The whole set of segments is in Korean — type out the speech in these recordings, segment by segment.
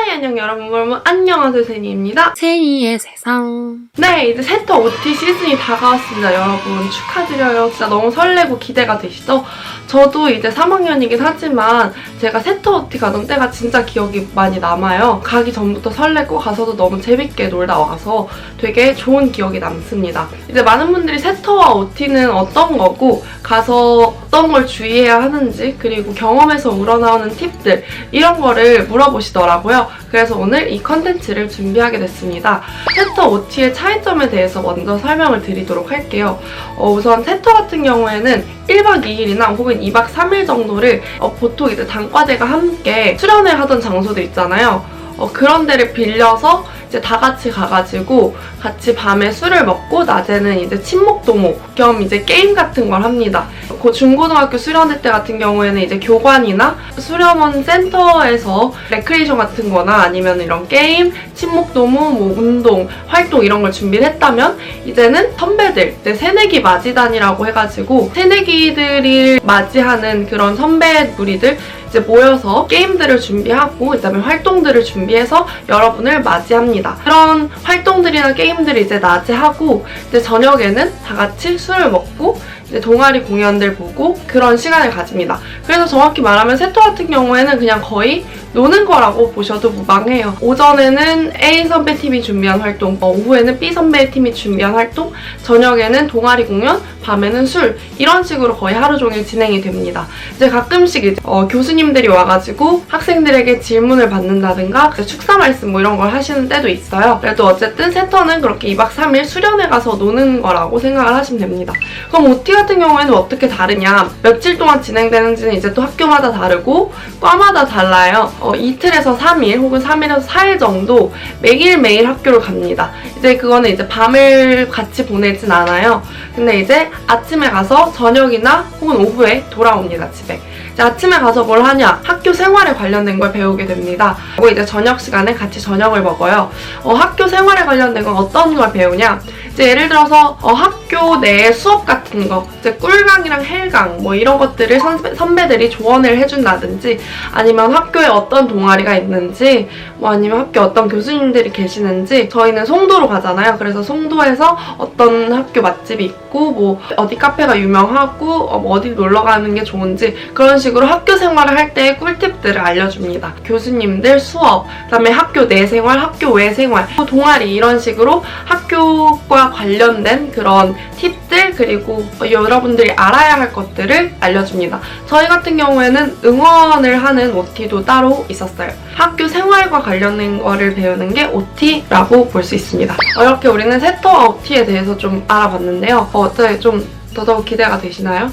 하이 안녕 여러분 안녕하세요 세니입니다. 세니의 세상. 네, 이제 세터 OT 시즌이 다가왔습니다. 여러분 축하드려요. 진짜 너무 설레고 기대가 되시죠? 저도 이제 3학년이긴 하지만 제가 세터 OT 가던 때가 진짜 기억이 많이 남아요. 가기 전부터 설레고 가서도 너무 재밌게 놀다 와서 되게 좋은 기억이 남습니다. 이제 많은 분들이 세터와 OT는 어떤 거고 가서 어떤 걸 주의해야 하는지 그리고 경험에서 우러나오는 팁들 이런 거를 물어보시더라고요. 그래서 오늘 이 컨텐츠를 준비하게 됐습니다. 세터 OT의 차이점에 대해서 먼저 설명을 드리도록 할게요. 우선 세터 같은 경우에는 1박 2일이나 혹은 2박 3일 정도를 보통 이제 단과대가 함께 수련을 하던 장소들 있잖아요. 그런 데를 빌려서 이제 다 같이 가가지고 같이 밤에 술을 먹고 낮에는 이제 친목도모 겸 이제 게임 같은 걸 합니다. 중고등학교 수련회 때 같은 경우에는 이제 교관이나 수련원 센터에서 레크레이션 같은 거나 아니면 이런 게임, 친목도모, 뭐 운동, 활동 이런 걸 준비를 했다면 이제는 선배들, 이제 새내기 맞이단이라고 해가지고 새내기들이 맞이하는 그런 선배 무리들 이제 모여서 게임들을 준비하고 그다음에 활동들을 준비해서 여러분을 맞이합니다. 그런 활동들이나 게임들을 이제 낮에 하고 이제 저녁에는 다 같이 술을 먹고 이제 동아리 공연들 보고 그런 시간을 가집니다. 그래서 정확히 말하면 세터 같은 경우에는 그냥 거의 노는 거라고 보셔도 무방해요. 오전에는 A 선배팀이 준비한 활동, 오후에는 B 선배팀이 준비한 활동, 저녁에는 동아리 공연, 밤에는 술 이런 식으로 거의 하루 종일 진행이 됩니다. 이제 가끔씩 이제 교수님들이 와가지고 학생들에게 질문을 받는다든가 축사 말씀 뭐 이런 걸 하시는 때도 있어요. 그래도 어쨌든 세터는 그렇게 2박 3일 수련회 가서 노는 거라고 생각을 하시면 됩니다. 그럼 OT 같은 경우에는 어떻게 다르냐? 며칠 동안 진행되는지는 이제 또 학교마다 다르고 과마다 달라요. 이틀에서 3일 혹은 3일에서 4일 정도 매일매일 학교를 갑니다. 이제 그거는 이제 밤을 같이 보내진 않아요. 근데 이제 아침에 가서 저녁이나 혹은 오후에 돌아옵니다, 집에. 이제 아침에 가서 뭘 하냐? 학교 생활에 관련된 걸 배우게 됩니다. 그리고 이제 저녁 시간에 같이 저녁을 먹어요. 학교 생활에 관련된 건 어떤 걸 배우냐? 이제 예를 들어서 학교 내 수업 같은 거, 이제 꿀강이랑 헬강 뭐 이런 것들을 선배들이 조언을 해준다든지 아니면 학교에 어떤 동아리가 있는지 뭐 아니면 학교에 어떤 교수님들이 계시는지 저희는 송도로 가잖아요. 그래서 송도에서 어떤 학교 맛집이 있고 뭐 어디 카페가 유명하고 뭐 어디 놀러 가는 게 좋은지 그런 식으로 학교 생활을 할 때의 꿀팁들을 알려줍니다. 교수님들 수업, 그다음에 학교 내 생활, 학교 외 생활, 동아리 이런 식으로 학교과 관련된 그런 팁들 그리고 여러분들이 알아야 할 것들을 알려줍니다. 저희 같은 경우에는 응원을 하는 OT도 따로 있었어요. 학교 생활과 관련된 거를 배우는 게 OT라고 볼 수 있습니다. 이렇게 우리는 세터와 OT에 대해서 좀 알아봤는데요. 어때 좀 더더욱 기대가 되시나요?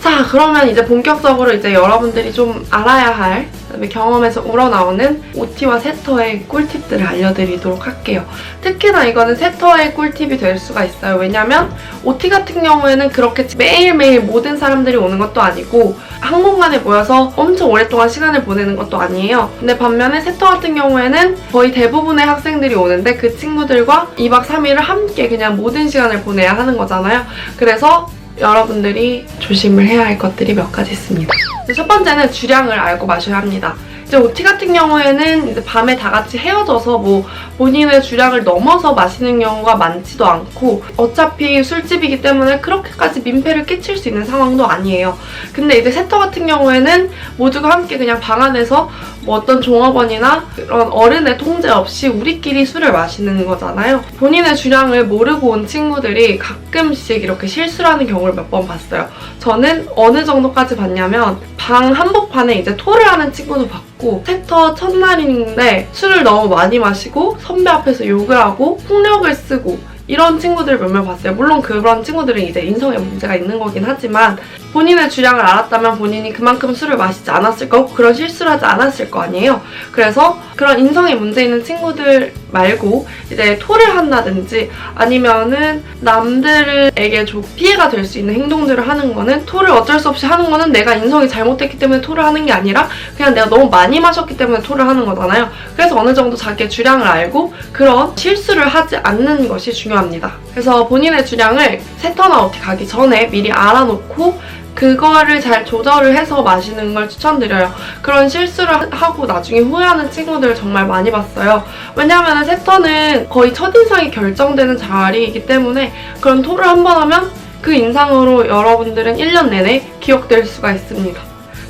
자, 그러면 이제 본격적으로 이제 여러분들이 좀 알아야 할 그다음에 경험에서 우러나오는 OT와 세터의 꿀팁들을 알려드리도록 할게요. 특히나 이거는 세터의 꿀팁이 될 수가 있어요. 왜냐면 OT 같은 경우에는 그렇게 매일매일 모든 사람들이 오는 것도 아니고 한 공간에 모여서 엄청 오랫동안 시간을 보내는 것도 아니에요. 근데 반면에 세터 같은 경우에는 거의 대부분의 학생들이 오는데 그 친구들과 2박 3일을 함께 그냥 모든 시간을 보내야 하는 거잖아요. 그래서 여러분들이 조심을 해야 할 것들이 몇 가지 있습니다. 첫 번째는 주량을 알고 마셔야 합니다. 이제 OT 같은 경우에는 이제 밤에 다 같이 헤어져서 뭐 본인의 주량을 넘어서 마시는 경우가 많지도 않고 어차피 술집이기 때문에 그렇게까지 민폐를 끼칠 수 있는 상황도 아니에요. 근데 이제 세터 같은 경우에는 모두가 함께 그냥 방 안에서 뭐 어떤 종업원이나 그런 어른의 통제 없이 우리끼리 술을 마시는 거잖아요. 본인의 주량을 모르고 온 친구들이 가끔씩 이렇게 실수를 하는 경우를 몇 번 봤어요. 저는 어느 정도까지 봤냐면 방 한복판에 이제 토를 하는 친구도 봤고 세터 첫날인데 술을 너무 많이 마시고 선배 앞에서 욕을 하고 폭력을 쓰고 이런 친구들을 몇몇 봤어요. 물론 그런 친구들은 이제 인성에 문제가 있는 거긴 하지만 본인의 주량을 알았다면 본인이 그만큼 술을 마시지 않았을 거고 그런 실수를 하지 않았을 거 아니에요. 그래서 그런 인성에 문제 있는 친구들 말고 이제 토를 한다든지 아니면은 남들에게 좀 피해가 될 수 있는 행동들을 하는 거는 토를 어쩔 수 없이 하는 거는 내가 인성이 잘못됐기 때문에 토를 하는 게 아니라 그냥 내가 너무 많이 마셨기 때문에 토를 하는 거잖아요. 그래서 어느 정도 자기의 주량을 알고 그런 실수를 하지 않는 것이 중요합니다. 그래서 본인의 주량을 세터나 OT 가기 전에 미리 알아놓고 그거를 잘 조절을 해서 마시는 걸 추천드려요. 그런 실수를 하고 나중에 후회하는 친구들 정말 많이 봤어요. 왜냐하면 세터는 거의 첫인상이 결정되는 자리이기 때문에 그런 토를 한 번 하면 그 인상으로 여러분들은 1년 내내 기억될 수가 있습니다.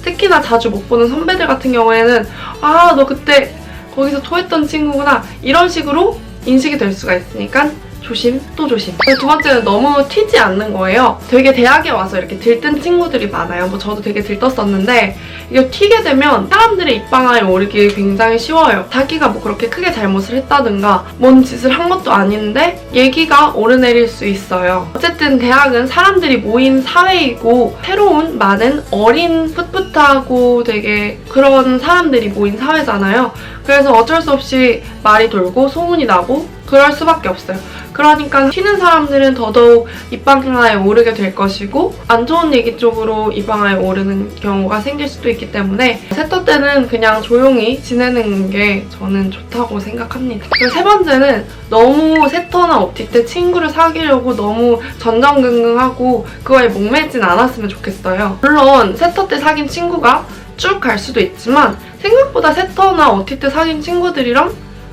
특히나 자주 못 보는 선배들 같은 경우에는 아, 너 그때 거기서 토했던 친구구나 이런 식으로 인식이 될 수가 있으니까 조심 또 조심. 두 번째는 너무 튀지 않는 거예요. 되게 대학에 와서 이렇게 들뜬 친구들이 많아요. 뭐 저도 되게 들떴었는데 이게 튀게 되면 사람들의 입방아에 오르기 굉장히 쉬워요. 자기가 뭐 그렇게 크게 잘못을 했다든가 뭔 짓을 한 것도 아닌데 얘기가 오르내릴 수 있어요. 어쨌든 대학은 사람들이 모인 사회이고 새로운 많은 어린 풋풋하고 되게 그런 사람들이 모인 사회잖아요. 그래서 어쩔 수 없이 말이 돌고 소문이 나고 그럴 수밖에 없어요. 그러니까 튀는 사람들은 더더욱 입방아에 오르게 될 것이고 안 좋은 얘기 쪽으로 입방아에 오르는 경우가 생길 수도 있기 때문에 세터 때는 그냥 조용히 지내는 게 저는 좋다고 생각합니다. 그리고 세 번째는 너무 세터나 OT 때 친구를 사귀려고 너무 전전긍긍하고 그거에 목매진 않았으면 좋겠어요. 물론 세터 때 사귄 친구가 쭉 갈 수도 있지만 생각보다 세터나 OT 때 사귄 친구들이랑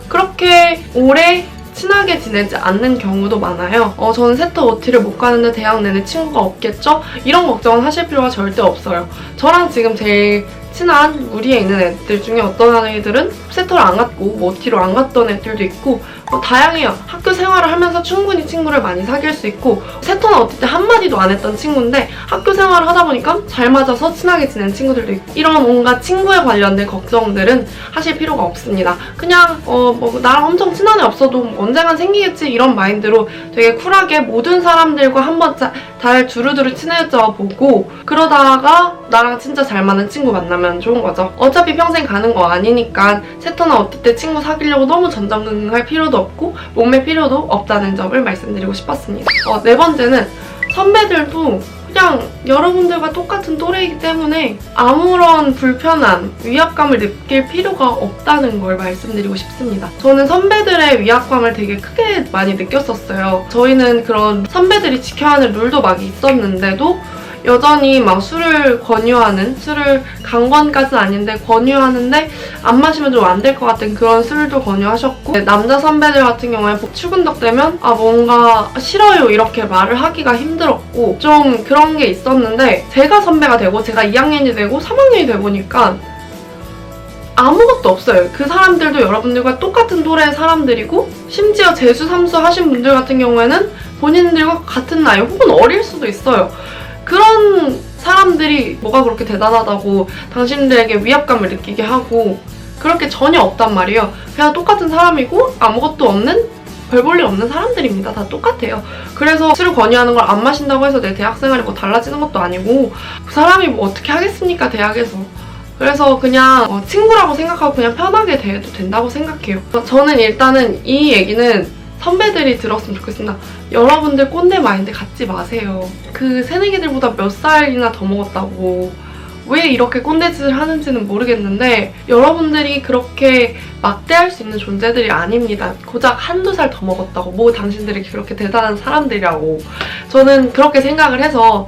그렇게 오래 친하게 지내지 않는 경우도 많아요. 저는 세터 OT를 못 가는데 대학 내내 친구가 없겠죠? 이런 걱정은 하실 필요가 절대 없어요. 저랑 지금 제일 친한 무리에 있는 애들 중에 어떤 애들은 세터를 안 갔고 뭐 OT로 안 갔던 애들도 있고 다양해요. 학교 생활을 하면서 충분히 친구를 많이 사귈 수 있고 세터나 OT 때 한마디도 안 했던 친구인데 학교 생활을 하다 보니까 잘 맞아서 친하게 지낸 친구들도 있고 이런 온갖 친구에 관련된 걱정들은 하실 필요가 없습니다. 그냥 뭐 나랑 엄청 친한 애 없어도 언젠간 생기겠지 이런 마인드로 되게 쿨하게 모든 사람들과 한번 잘 두루두루 친해져 보고 그러다가 나랑 진짜 잘 맞는 친구 만나면 좋은 거죠. 어차피 평생 가는 거 아니니까 세터나 OT 때 친구 사귀려고 너무 전전긍긍할 필요도 없고 몸매 필요도 없다는 점을 말씀드리고 싶었습니다. 네 번째는 선배들도 그냥 여러분들과 똑같은 또래이기 때문에 아무런 불편함, 위압감을 느낄 필요가 없다는 걸 말씀드리고 싶습니다. 저는 선배들의 위압감을 되게 크게 많이 느꼈었어요. 저희는 그런 선배들이 지켜야 하는 룰도 막 있었는데도 여전히 막 술을 권유하는, 술을 강권까지는 아닌데 권유하는데 안 마시면 좀 안 될 것 같은 그런 술도 권유하셨고 남자 선배들 같은 경우에 출근덕 되면 뭔가 싫어요 이렇게 말을 하기가 힘들었고 좀 그런 게 있었는데 제가 선배가 되고 제가 2학년이 되고 3학년이 돼 보니까 아무것도 없어요. 그 사람들도 여러분들과 똑같은 또래의 사람들이고 심지어 재수, 삼수 하신 분들 같은 경우에는 본인들과 같은 나이 혹은 어릴 수도 있어요. 그런 사람들이 뭐가 그렇게 대단하다고 당신들에게 위압감을 느끼게 하고 그렇게 전혀 없단 말이에요. 그냥 똑같은 사람이고 아무것도 없는 별 볼 일 없는 사람들입니다. 다 똑같아요. 그래서 술을 권유하는 걸 안 마신다고 해서 내 대학생활이 뭐 달라지는 것도 아니고 그 사람이 뭐 어떻게 하겠습니까 대학에서. 그래서 그냥 친구라고 생각하고 그냥 편하게 대해도 된다고 생각해요. 저는 일단은 이 얘기는 선배들이 들었으면 좋겠습니다. 여러분들 꼰대 마인드 갖지 마세요. 그 새내기들보다 몇 살이나 더 먹었다고 왜 이렇게 꼰대짓을 하는지는 모르겠는데 여러분들이 그렇게 막대할 수 있는 존재들이 아닙니다. 고작 한두 살 더 먹었다고 뭐 당신들이 그렇게 대단한 사람들이라고 저는 그렇게 생각을 해서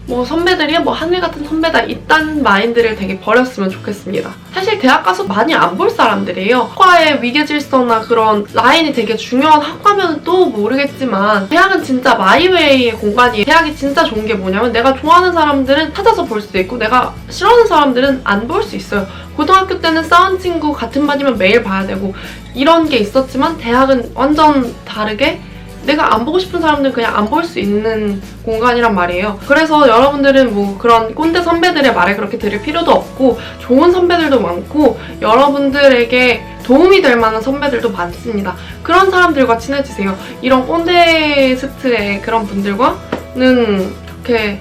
뭐 선배들이 뭐 하늘 같은 선배다 이딴 마인드를 되게 버렸으면 좋겠습니다. 사실 대학 가서 많이 안 볼 사람들이에요. 학과의 위계질서나 그런 라인이 되게 중요한 학과면 또 모르겠지만 대학은 진짜 마이웨이의 공간이에요. 대학이 진짜 좋은 게 뭐냐면 내가 좋아하는 사람들은 찾아서 볼 수 있고 내가 싫어하는 사람들은 안 볼 수 있어요. 고등학교 때는 싸운 친구 같은 반이면 매일 봐야 되고 이런 게 있었지만 대학은 완전 다르게 내가 안 보고 싶은 사람들은 그냥 안 볼 수 있는 공간이란 말이에요. 그래서 여러분들은 뭐 그런 꼰대 선배들의 말에 그렇게 들을 필요도 없고 좋은 선배들도 많고 여러분들에게 도움이 될 만한 선배들도 많습니다. 그런 사람들과 친해지세요. 이런 꼰대스트의 그런 분들과는 그렇게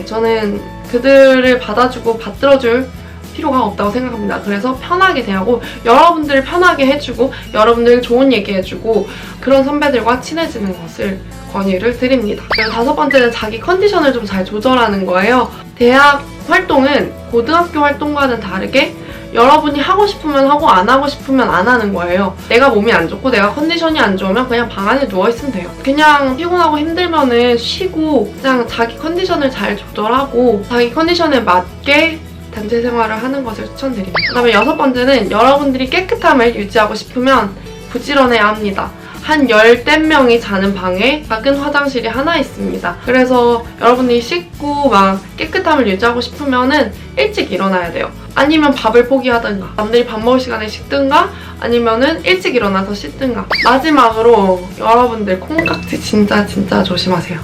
저는 그들을 받아주고 받들어줄 필요가 없다고 생각합니다. 그래서 편하게 대하고 여러분들을 편하게 해주고 여러분들 좋은 얘기 해주고 그런 선배들과 친해지는 것을 권유를 드립니다. 그리고 다섯 번째는 자기 컨디션을 좀 잘 조절하는 거예요. 대학 활동은 고등학교 활동과는 다르게 여러분이 하고 싶으면 하고 안 하고 싶으면 안 하는 거예요. 내가 몸이 안 좋고 내가 컨디션이 안 좋으면 그냥 방 안에 누워있으면 돼요. 그냥 피곤하고 힘들면은 쉬고 그냥 자기 컨디션을 잘 조절하고 자기 컨디션에 맞게 단체 생활을 하는 것을 추천드립니다. 그다음에 6번째는 여러분들이 깨끗함을 유지하고 싶으면 부지런해야 합니다. 한 10명 자는 방에 작은 화장실이 하나 있습니다. 그래서 여러분이 씻고 막 깨끗함을 유지하고 싶으면은 일찍 일어나야 돼요. 아니면 밥을 포기하든가 남들이 밥 먹을 시간에 씻든가 아니면은 일찍 일어나서 씻든가. 마지막으로 여러분들 콩깍지 진짜 조심하세요.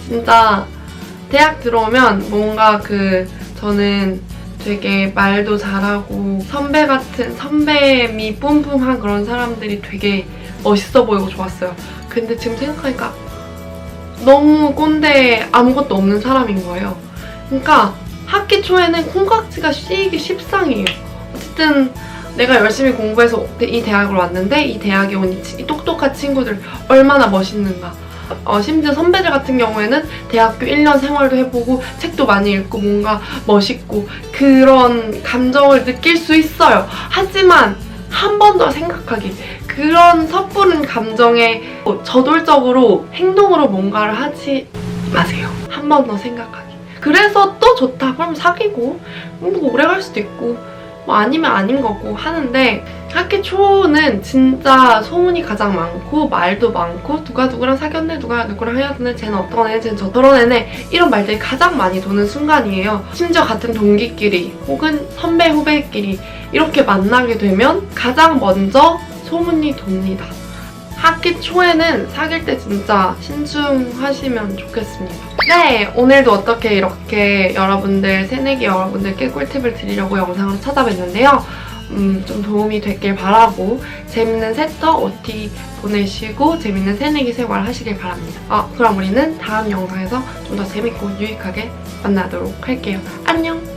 진짜 대학 들어오면 뭔가 저는 되게 말도 잘하고 선배미 뿜뿜한 그런 사람들이 되게 멋있어 보이고 좋았어요. 근데 지금 생각하니까 너무 꼰대 아무것도 없는 사람인 거예요. 그러니까 학기 초에는 콩깍지가 씌이기 십상이에요. 어쨌든 내가 열심히 공부해서 이 대학을 왔는데 이 대학에 온 이 똑똑한 친구들 얼마나 멋있는가. 심지어 선배들 같은 경우에는 대학교 1년 생활도 해보고 책도 많이 읽고 뭔가 멋있고 그런 감정을 느낄 수 있어요. 하지만 한 번 더 생각하기. 그런 섣부른 감정에 저돌적으로 행동으로 뭔가를 하지 마세요. 한 번 더 생각하기. 그래서 또 좋다. 그럼 사귀고 뭐 오래 갈 수도 있고 뭐 아니면 아닌 거고 하는데 학기 초는 진짜 소문이 가장 많고 말도 많고 누가 누구랑 사귀었네, 누가 누구랑 헤어졌네, 쟤는 어떤 애네, 쟤는 저런 애네 이런 말들이 가장 많이 도는 순간이에요. 심지어 같은 동기끼리 혹은 선배 후배끼리 이렇게 만나게 되면 가장 먼저 소문이 돕니다. 학기 초에는 사귈 때 진짜 신중하시면 좋겠습니다. 네, 오늘도 어떻게 이렇게 여러분들, 새내기 여러분들께 꿀팁을 드리려고 영상을 찾아뵀는데요. 좀 도움이 됐길 바라고 재밌는 세터 OT 보내시고 재밌는 새내기 생활 하시길 바랍니다. 그럼 우리는 다음 영상에서 좀 더 재밌고 유익하게 만나도록 할게요. 안녕!